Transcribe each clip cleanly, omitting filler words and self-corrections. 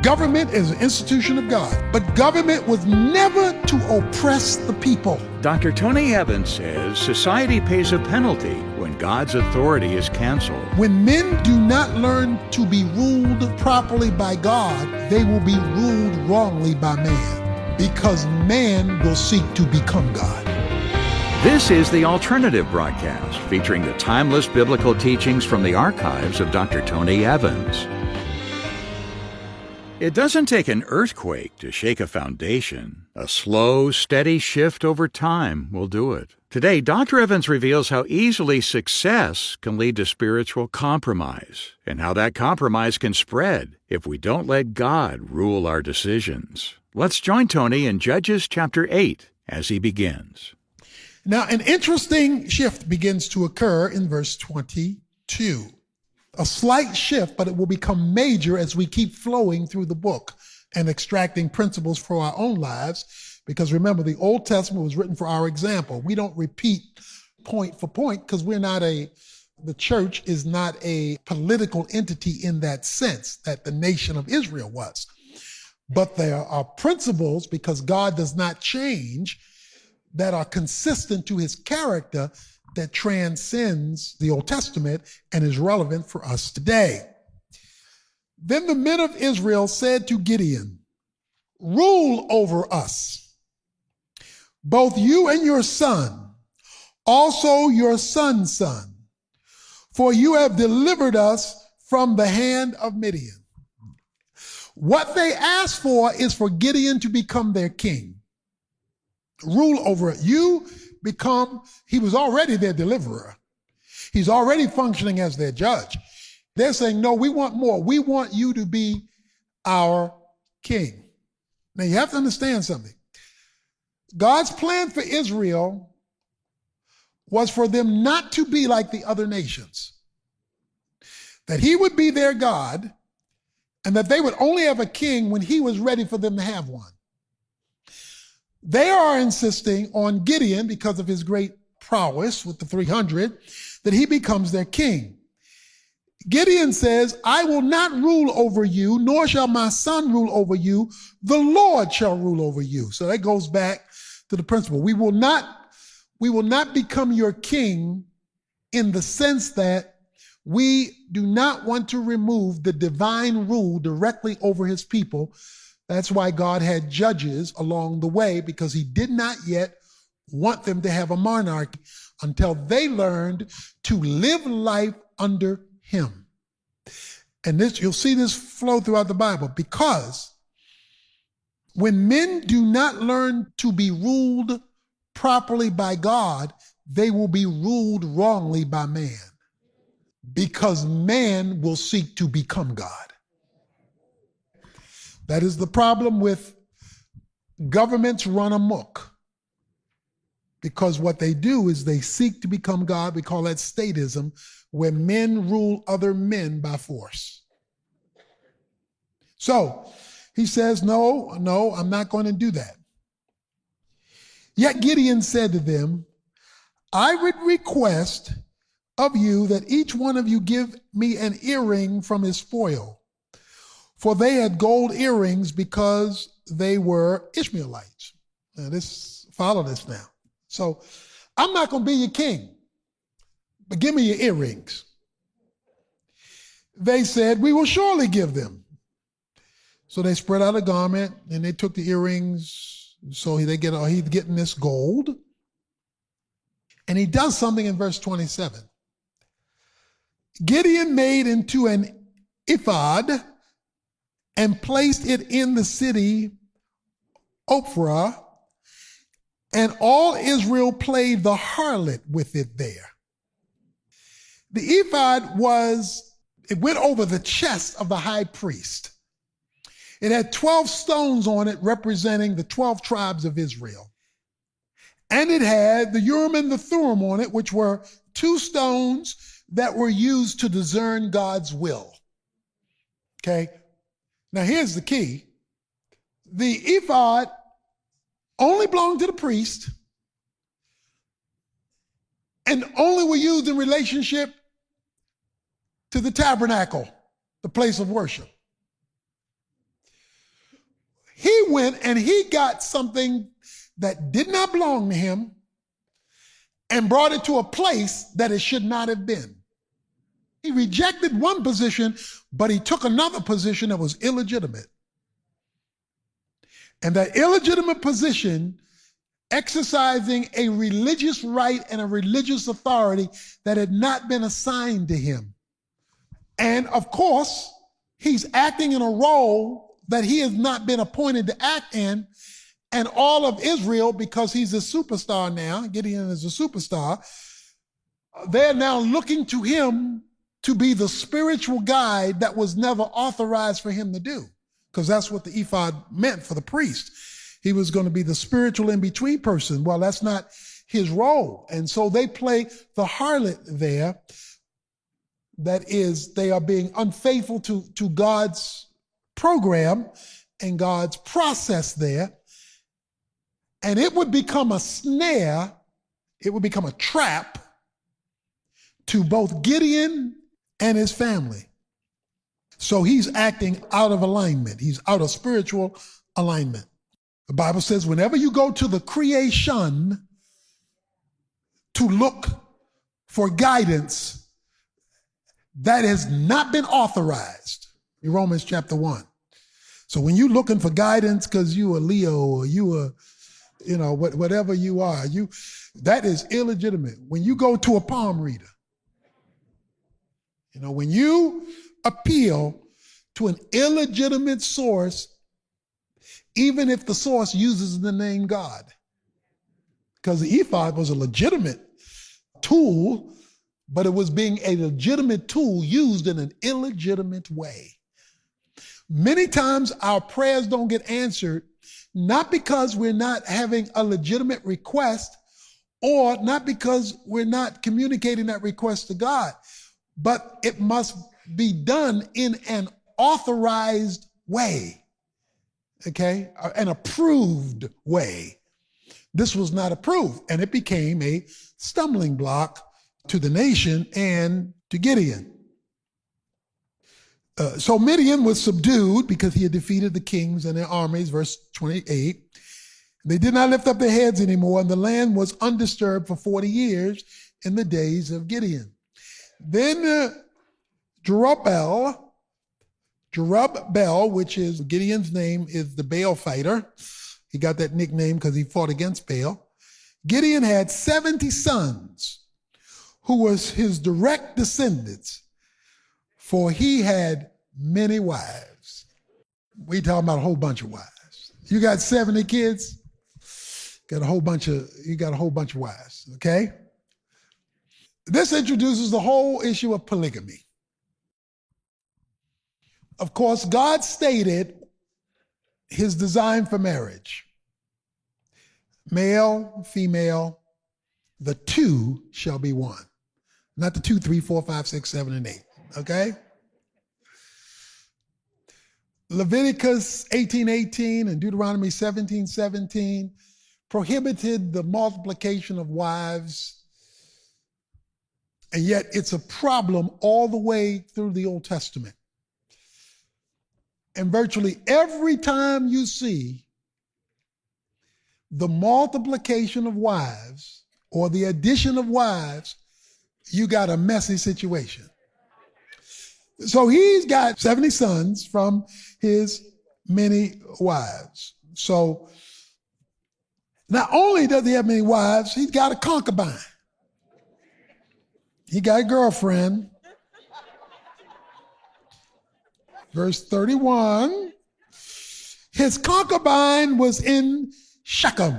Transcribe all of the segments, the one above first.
Government is an institution of God, but government was never to oppress the people. Dr. Tony Evans says society pays a penalty when God's authority is canceled. When men do not learn to be ruled properly by God, they will be ruled wrongly by man, because man will seek to become God. This is The Alternative Broadcast, featuring the timeless biblical teachings from the archives of Dr. Tony Evans. It doesn't take an earthquake to shake a foundation. A slow, steady shift over time will do it. Today, Dr. Evans reveals how easily success can lead to spiritual compromise, and how that compromise can spread if we don't let God rule our decisions. Let's join Tony in Judges chapter 8 as he begins. Now, an interesting shift begins to occur in verse 22. A slight shift, but it will become major as we keep flowing through the book and extracting principles for our own lives. Because remember, the Old Testament was written for our example. We don't repeat point for point because the church is not a political entity in that sense that the nation of Israel was. But there are principles, because God does not change, that are consistent to his character, that transcends the Old Testament and is relevant for us today. Then the men of Israel said to Gideon, "Rule over us, both you and your son, also your son's son, for you have delivered us from the hand of Midian." What they asked for is for Gideon to become their king. Rule over it. He was already their deliverer. He's already functioning as their judge. They're saying, no, we want more. We want you to be our king. Now you have to understand something. God's plan for Israel was for them not to be like the other nations. That he would be their God, and that they would only have a king when he was ready for them to have one. They are insisting on Gideon, because of his great prowess with the 300, that he becomes their king. Gideon says, "I will not rule over you, nor shall my son rule over you. The Lord shall rule over you." So that goes back to the principle. We will not become your king in the sense that we do not want to remove the divine rule directly over his people. That's why God had judges along the way, because he did not yet want them to have a monarchy until they learned to live life under him. And this, you'll see this flow throughout the Bible, because when men do not learn to be ruled properly by God, they will be ruled wrongly by man, because man will seek to become God. That is the problem with governments run amok, because what they do is they seek to become God. We call that statism, where men rule other men by force. So he says, no, I'm not going to do that. Yet Gideon said to them, "I would request of you that each one of you give me an earring from his spoil." For they had gold earrings, because they were Ishmaelites. Now follow this now. So I'm not going to be your king, but give me your earrings. They said, "We will surely give them." So they spread out a garment and they took the earrings. So he's getting this gold. And he does something in verse 27. Gideon made into an ephod and placed it in the city Ophrah, and all Israel played the harlot with it there. The ephod it went over the chest of the high priest. It had 12 stones on it representing the 12 tribes of Israel. And it had the Urim and the Thummim on it, which were 2 stones that were used to discern God's will. Okay? Now here's the key. The ephod only belonged to the priest and only were used in relationship to the tabernacle, the place of worship. went and he got something that did not belong to him and brought it to a place that it should not have been. He rejected one position, but he took another position that was illegitimate. And that illegitimate position, exercising a religious right and a religious authority that had not been assigned to him. And of course, he's acting in a role that he has not been appointed to act in. And all of Israel, because he's a superstar now, Gideon is a superstar, they're now looking to him to be the spiritual guide that was never authorized for him to do, because that's what the ephod meant for the priest. He was going to be the spiritual in-between person. Well, that's not his role. And so they play the harlot there. That is, they are being unfaithful to God's program and God's process there. And it would become a snare, it would become a trap to both Gideon and his family. So he's acting out of alignment. He's out of spiritual alignment. The Bible says whenever you go to the creation to look for guidance, that has not been authorized. In Romans chapter 1. So when you're looking for guidance because you are Leo or you are, whatever you are, that is illegitimate. When you go to a palm reader, when you appeal to an illegitimate source, even if the source uses the name God, because the ephod was a legitimate tool, but it was being a legitimate tool used in an illegitimate way. Many times our prayers don't get answered, not because we're not having a legitimate request or not because we're not communicating that request to God, but it must be done in an authorized way, okay, an approved way. This was not approved, and it became a stumbling block to the nation and to Gideon. So Midian was subdued because he had defeated the kings and their armies, verse 28. They did not lift up their heads anymore, and the land was undisturbed for 40 years in the days of Gideon. Then Jerubbaal, which is Gideon's name, is the Baal fighter. He got that nickname because he fought against Baal. Gideon had 70 sons who was his direct descendants, for he had many wives. We talking about a whole bunch of wives. You got 70 kids, you got a whole bunch of wives, okay? This introduces the whole issue of polygamy. Of course, God stated his design for marriage. Male, female, the two shall be one. Not the 2, 3, 4, 5, 6, 7, and 8. Okay? Leviticus 18:18 and Deuteronomy 17:17 prohibited the multiplication of wives, and yet it's a problem all the way through the Old Testament. And virtually every time you see the multiplication of wives or the addition of wives, you got a messy situation. So he's got 70 sons from his many wives. So not only does he have many wives, he's got a concubine. He got a girlfriend. Verse 31, his concubine was in Shechem.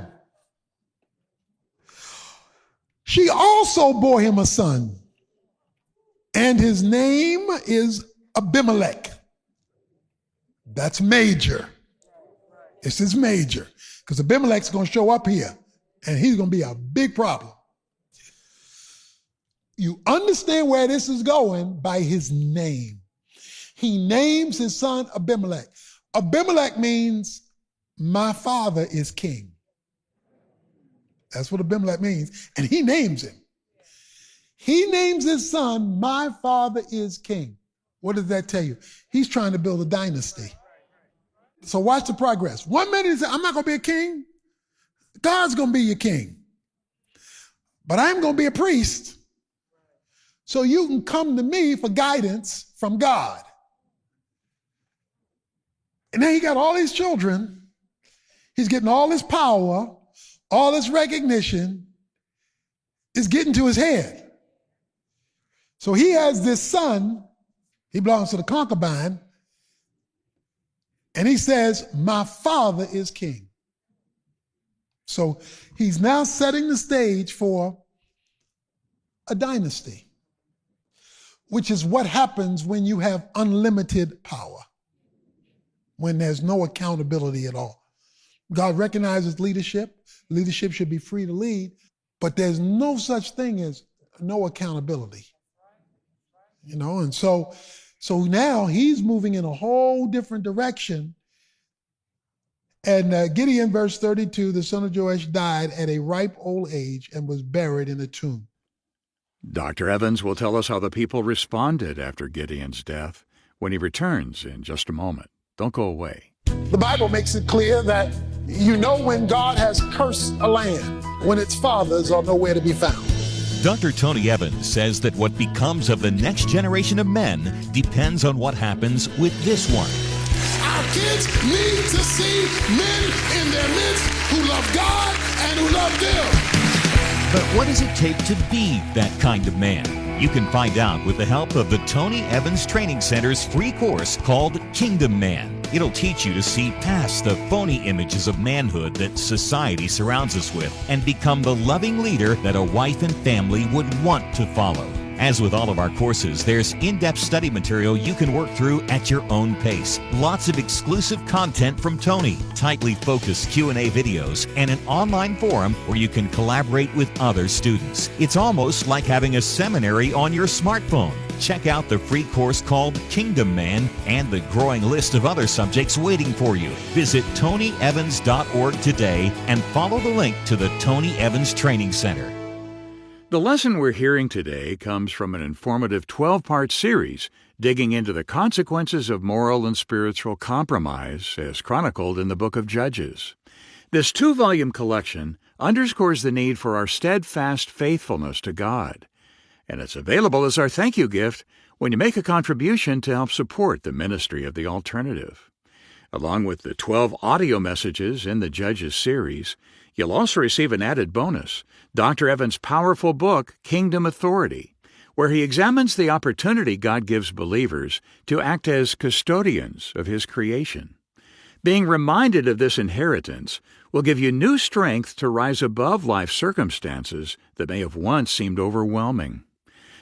She also bore him a son, and his name is Abimelech. That's major. This is major, because Abimelech's going to show up here, and he's going to be a big problem. You understand where this is going by his name. He names his son Abimelech. Abimelech means my father is king. That's what Abimelech means. And he names him. He names his son, my father is king. What does that tell you? He's trying to build a dynasty. So watch the progress. 1 minute he said, I'm not going to be a king. God's going to be your king. But I'm going to be a priest. So you can come to me for guidance from God. And then he got all these children. He's getting all this power, all this recognition. It's getting to his head. So he has this son. He belongs to the concubine. And he says, my father is king. So he's now setting the stage for a dynasty, which is what happens when you have unlimited power, when there's no accountability at all. God recognizes leadership. Leadership should be free to lead, but there's no such thing as no accountability. You know, and so now he's moving in a whole different direction. And Gideon, verse 32, the son of Joash died at a ripe old age and was buried in a tomb. Dr. Evans will tell us how the people responded after Gideon's death when he returns in just a moment. Don't go away. The Bible makes it clear that you know when God has cursed a land, when its fathers are nowhere to be found. Dr. Tony Evans says that what becomes of the next generation of men depends on what happens with this one. Our kids need to see men in their midst who love God and who love them. But what does it take to be that kind of man? You can find out with the help of the Tony Evans Training Center's free course called Kingdom Man. It'll teach you to see past the phony images of manhood that society surrounds us with and become the loving leader that a wife and family would want to follow. As with all of our courses, there's in-depth study material you can work through at your own pace. Lots of exclusive content from Tony, tightly focused Q&A videos, and an online forum where you can collaborate with other students. It's almost like having a seminary on your smartphone. Check out the free course called Kingdom Man and the growing list of other subjects waiting for you. Visit TonyEvans.org today and follow the link to the Tony Evans Training Center. The lesson we're hearing today comes from an informative 12-part series digging into the consequences of moral and spiritual compromise as chronicled in the book of Judges. This 2-volume collection underscores the need for our steadfast faithfulness to God, and it's available as our thank you gift when you make a contribution to help support the ministry of the alternative. Along with the 12 audio messages in the Judges series, you'll also receive an added bonus, Dr. Evans' powerful book, Kingdom Authority, where he examines the opportunity God gives believers to act as custodians of His creation. Being reminded of this inheritance will give you new strength to rise above life circumstances that may have once seemed overwhelming.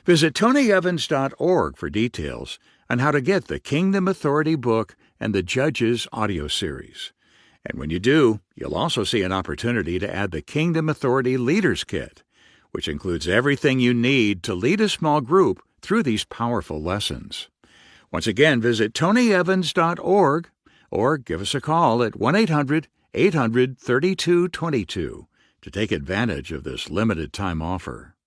Visit TonyEvans.org for details on how to get the Kingdom Authority book and the Judges audio series. And when you do, you'll also see an opportunity to add the Kingdom Authority Leaders Kit, which includes everything you need to lead a small group through these powerful lessons. Once again, visit TonyEvans.org or give us a call at 1-800-800-3222 to take advantage of this limited-time offer.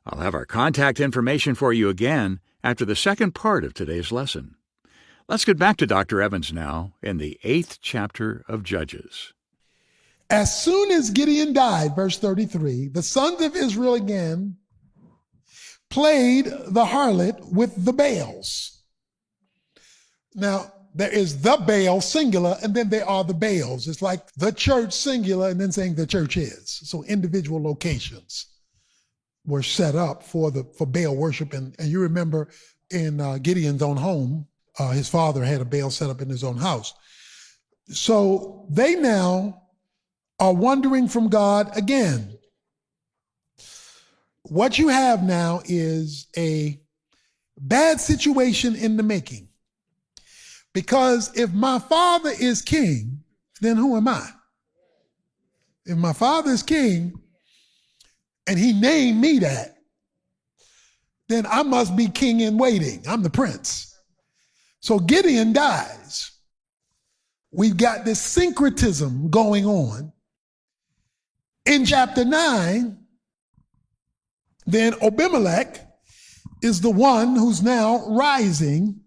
I'll have our contact information for you again after the second part of today's lesson. Let's get back to Dr. Evans now in the 8th chapter of Judges. As soon as Gideon died, verse 33, the sons of Israel again played the harlot with the Baals. Now, there is the Baal singular, and then there are the Baals. It's like the church singular, and then saying the church is. So individual locations were set up for Baal worship. And you remember in Gideon's own home, his father had a Baal set up in his own house. So they now are wandering from God again. What you have now is a bad situation in the making. Because if my father is king, then who am I? If my father is king and he named me that, then I must be king in waiting. I'm the prince. So Gideon dies. We've got this syncretism going on. In chapter 9, then Abimelech is the one who's now rising,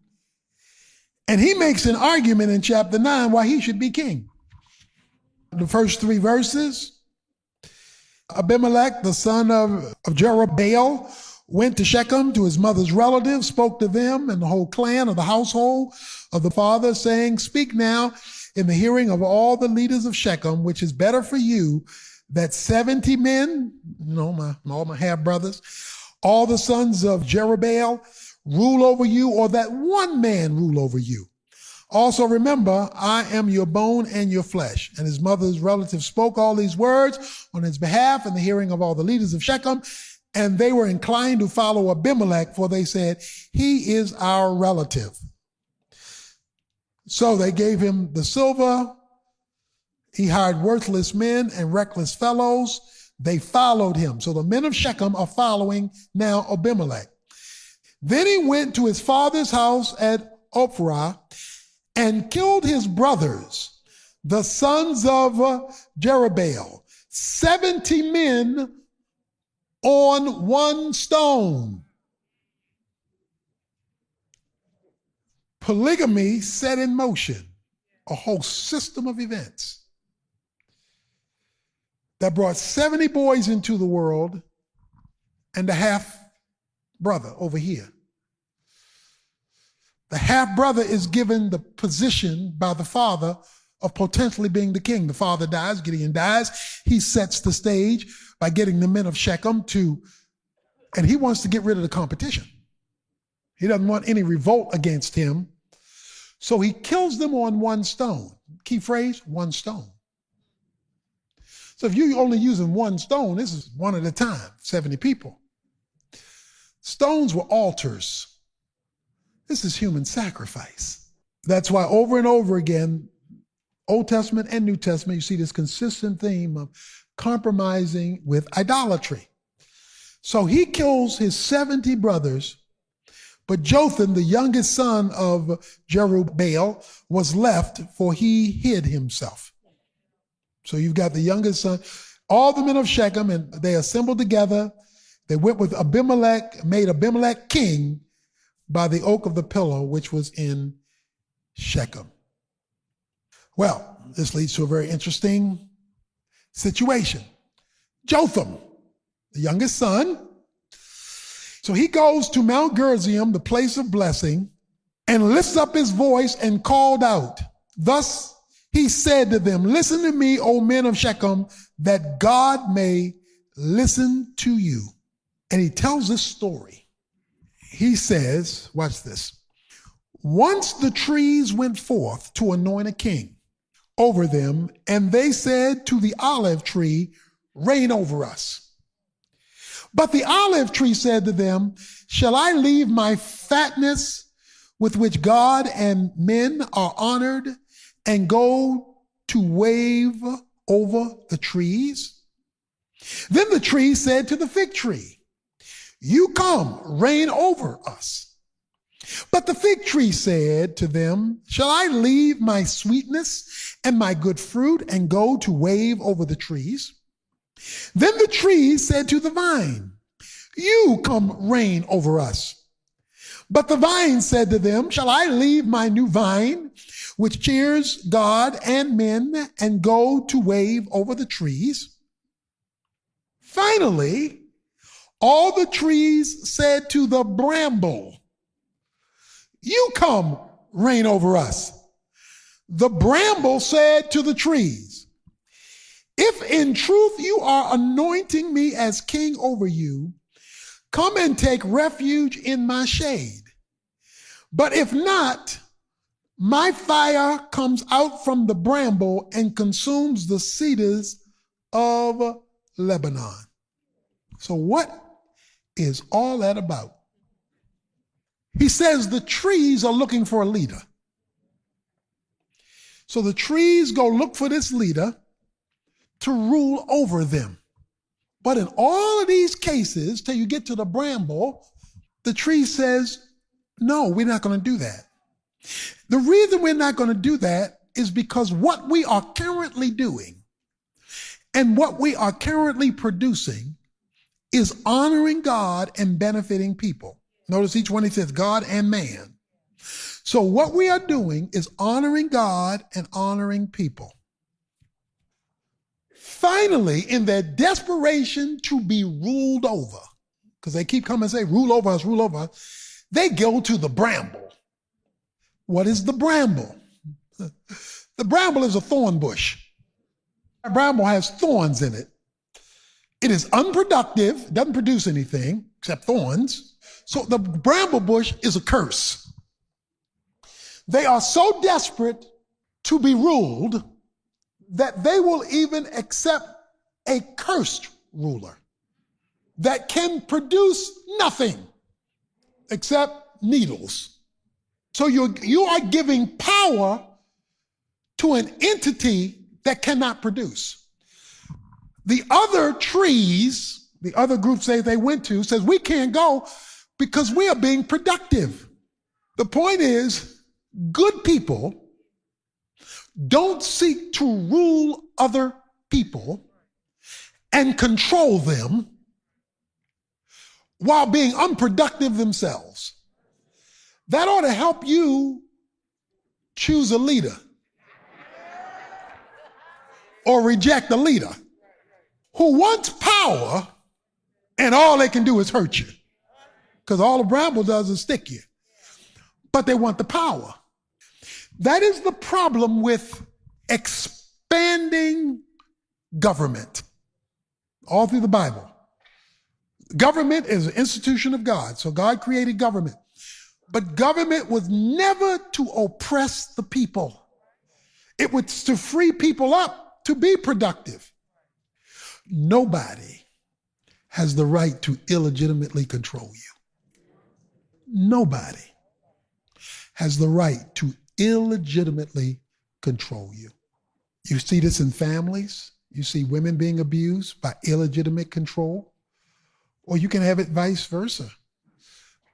And he makes an argument in chapter 9 why he should be king. The first 3 verses, Abimelech, the son of Jerubbaal, went to Shechem to his mother's relatives, spoke to them and the whole clan of the household of the father, saying, "Speak now in the hearing of all the leaders of Shechem, which is better for you that 70 men, all my half-brothers, all the sons of Jerubbaal rule over you, or that one man rule over you. Also remember, I am your bone and your flesh." And his mother's relatives spoke all these words on his behalf in the hearing of all the leaders of Shechem, and they were inclined to follow Abimelech, for they said, "He is our relative." So they gave him the silver. He hired worthless men and reckless fellows. They followed him. So the men of Shechem are following now Abimelech. Then he went to his father's house at Ophrah and killed his brothers, the sons of Jerubbaal, 70 men on one stone. Polygamy set in motion a whole system of events that brought 70 boys into the world and a half brother over here. The half brother is given the position by the father of potentially being the king. The father dies, Gideon dies. He sets the stage by getting the men of Shechem and he wants to get rid of the competition. He doesn't want any revolt against him. So he kills them on one stone. Key phrase, one stone. So if you're only using one stone, this is one at a time, 70 people. Stones were altars. This is human sacrifice. That's why over and over again, Old Testament and New Testament, you see this consistent theme of compromising with idolatry. So he kills his 70 brothers, but Jotham, the youngest son of Jerubbaal, was left, for he hid himself. So you've got the youngest son, all the men of Shechem, and they assembled together. They went with Abimelech, made Abimelech king by the oak of the pillow, which was in Shechem. Well, this leads to a very interesting situation. Jotham, the youngest son, so he goes to Mount Gerizim, the place of blessing, and lifts up his voice and called out. Thus he said to them, "Listen to me, O men of Shechem, that God may listen to you." And he tells this story. He says, watch this. "Once the trees went forth to anoint a king over them, and they said to the olive tree, 'Reign over us.' But the olive tree said to them, 'Shall I leave my fatness with which God and men are honored and go to wave over the trees?' Then the tree said to the fig tree, 'You come, reign over us.' But the fig tree said to them, 'Shall I leave my sweetness and my good fruit and go to wave over the trees?' Then the tree said to the vine, 'You come reign over us.' But the vine said to them, 'Shall I leave my new vine, which cheers God and men, and go to wave over the trees?' Finally, all the trees said to the bramble, 'You come reign over us.' The bramble said to the trees, 'If in truth you are anointing me as king over you, come and take refuge in my shade. But if not, my fire comes out from the bramble and consumes the cedars of Lebanon.'" So what is all that about? He says the trees are looking for a leader. So the trees go look for this leader to rule over them. But in all of these cases, till you get to the bramble, the tree says, "No, we're not going to do that." The reason we're not going to do that is because what we are currently doing and what we are currently producing is honoring God and benefiting people. Notice each one, he says God and man. So what we are doing is honoring God and honoring people. Finally, in their desperation to be ruled over, because they keep coming and say, rule over us, they go to the bramble. What is the bramble? The bramble is a thorn bush. A bramble has thorns in it. It is unproductive, doesn't produce anything except thorns. So the bramble bush is a curse. They are so desperate to be ruled that they will even accept a cursed ruler that can produce nothing except needles. So you are giving power to an entity that cannot produce. The other trees, the other groups they went to, says we can't go because we are being productive. The point is, good people don't seek to rule other people and control them while being unproductive themselves. That ought to help you choose a leader or reject a leader who wants power and all they can do is hurt you, because all the bramble does is stick you. But they want the power. That is the problem with expanding government all through the Bible. Government is an institution of God. So God created government. But government was never to oppress the people. It was to free people up to be productive. Nobody has the right to illegitimately control you. Nobody has the right to illegitimately control you. You see this in families. You see women being abused by illegitimate control. Or you can have it vice versa.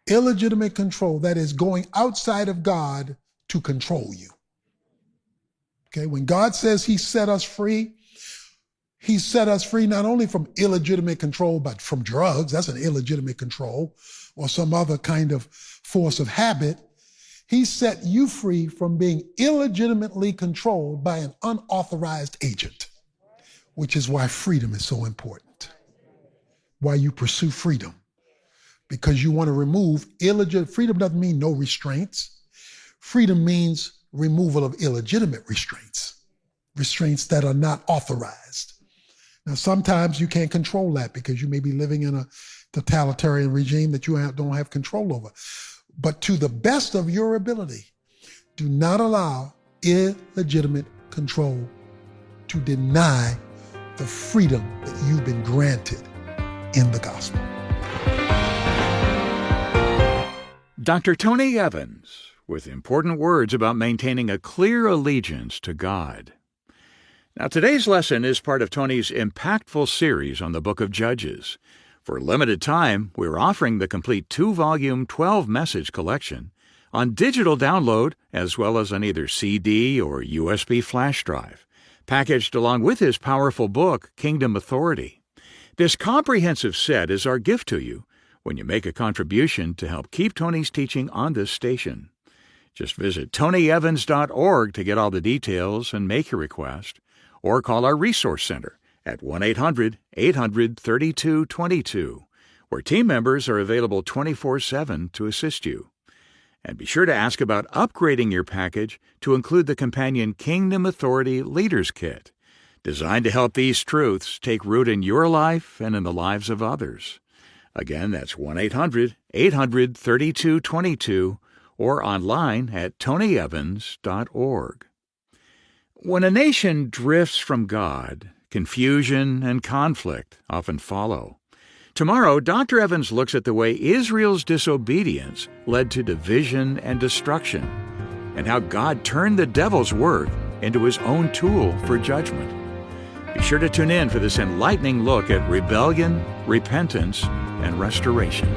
Illegitimate control, that is going outside of God to control you. Okay, when God says he set us free not only from illegitimate control, but from drugs, that's an illegitimate control, or some other kind of force of habit. He set you free from being illegitimately controlled by an unauthorized agent, which is why freedom is so important. Why you pursue freedom. Because you want to remove freedom doesn't mean no restraints. Freedom means removal of illegitimate restraints that are not authorized. Now, sometimes you can't control that because you may be living in a totalitarian regime that you don't have control over. But to the best of your ability, do not allow illegitimate control to deny the freedom that you've been granted in the gospel. Dr. Tony Evans, with important words about maintaining a clear allegiance to God. Now, today's lesson is part of Tony's impactful series on the book of Judges. For a limited time, we're offering the complete 2-volume, 12-message collection on digital download as well as on either CD or USB flash drive, packaged along with his powerful book, Kingdom Authority. This comprehensive set is our gift to you when you make a contribution to help keep Tony's teaching on this station. Just visit tonyevans.org to get all the details and make your request, or call our Resource Center at 1-800-800-3222, where team members are available 24/7 to assist you. And be sure to ask about upgrading your package to include the companion Kingdom Authority Leaders Kit, designed to help these truths take root in your life and in the lives of others. Again, that's 1-800-800-3222 or online at tonyevans.org. When a nation drifts from God, confusion and conflict often follow. Tomorrow, Dr. Evans looks at the way Israel's disobedience led to division and destruction, and how God turned the devil's word into his own tool for judgment. Be sure to tune in for this enlightening look at rebellion, repentance, and restoration.